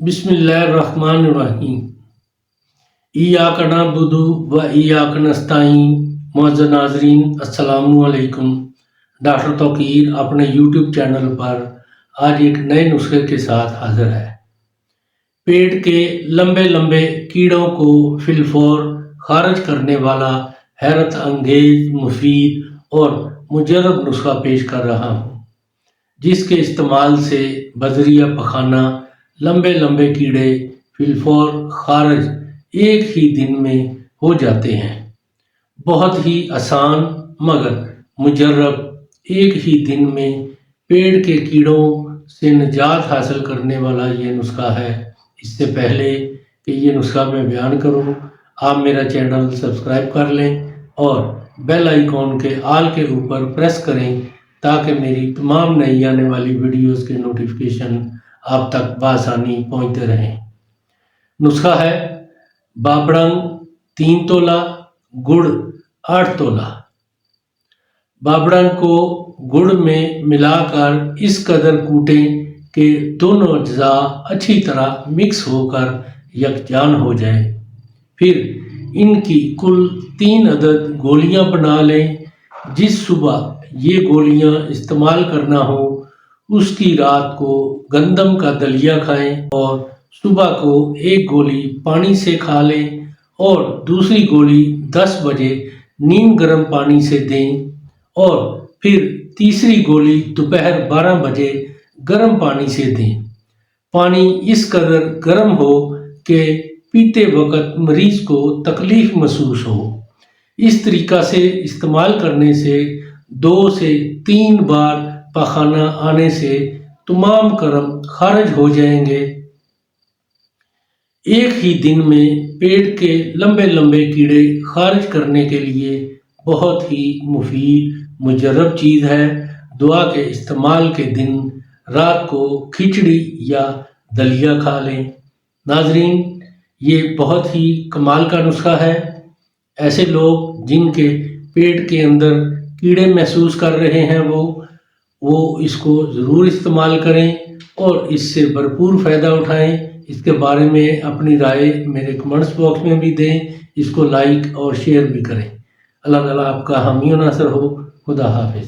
بسم اللہ الرحمن الرحیم۔ ایاک نعبد و ایاک نستعین۔ معزز ناظرین السلام علیکم۔ ڈاکٹر توقیر اپنے یوٹیوب چینل پر آج ایک نئے نسخے کے ساتھ حاضر ہے۔ پیٹ کے لمبے لمبے کیڑوں کو فی الفور خارج کرنے والا حیرت انگیز، مفید اور مجرب نسخہ پیش کر رہا ہوں، جس کے استعمال سے بذریعہ پخانہ لمبے لمبے کیڑے فی الفور خارج ایک ہی دن میں ہو جاتے ہیں۔ بہت ہی آسان مگر مجرب ایک ہی دن میں پیٹ کے کیڑوں سے نجات حاصل کرنے والا یہ نسخہ ہے۔ اس سے پہلے کہ یہ نسخہ میں بیان کروں، آپ میرا چینل سبسکرائب کر لیں اور بیل آئیکن کے آل کے اوپر پریس کریں تاکہ میری تمام نئی آنے والی ویڈیوز کے نوٹیفیکیشن آپ تک بآسانی پہنچتے رہیں۔ نسخہ ہے بابڑنگ 3 تولہ، گڑ 8 تولہ۔ بابڑنگ کو گڑ میں ملا کر اس قدر کوٹیں کہ دونوں اجزاء اچھی طرح مکس ہو کر یکجان ہو جائیں۔ پھر ان کی کل 3 عدد گولیاں بنا لیں۔ جس صبح یہ گولیاں استعمال کرنا ہو اس کی رات کو گندم کا دلیا کھائیں اور صبح کو ایک گولی پانی سے کھا لیں اور دوسری گولی 10 بجے نیم گرم پانی سے دیں اور پھر تیسری گولی دوپہر 12 بجے گرم پانی سے دیں۔ پانی اس قدر گرم ہو کہ پیتے وقت مریض کو تکلیف محسوس ہو۔ اس طریقہ سے استعمال کرنے سے 2 سے 3 بار پخانہ آنے سے تمام کرم خارج ہو جائیں گے۔ ایک ہی دن میں پیٹ کے لمبے لمبے کیڑے خارج کرنے کے لیے بہت ہی مفید مجرب چیز ہے۔ دعا کے استعمال کے دن رات کو کھچڑی یا دلیا کھا لیں۔ ناظرین، یہ بہت ہی کمال کا نسخہ ہے۔ ایسے لوگ جن کے پیٹ کے اندر کیڑے محسوس کر رہے ہیں وہ اس کو ضرور استعمال کریں اور اس سے بھرپور فائدہ اٹھائیں۔ اس کے بارے میں اپنی رائے میرے کمنٹس باکس میں بھی دیں۔ اس کو لائک اور شیئر بھی کریں۔ اللہ تعالیٰ آپ کا حامی و ناصر ہو۔ خدا حافظ۔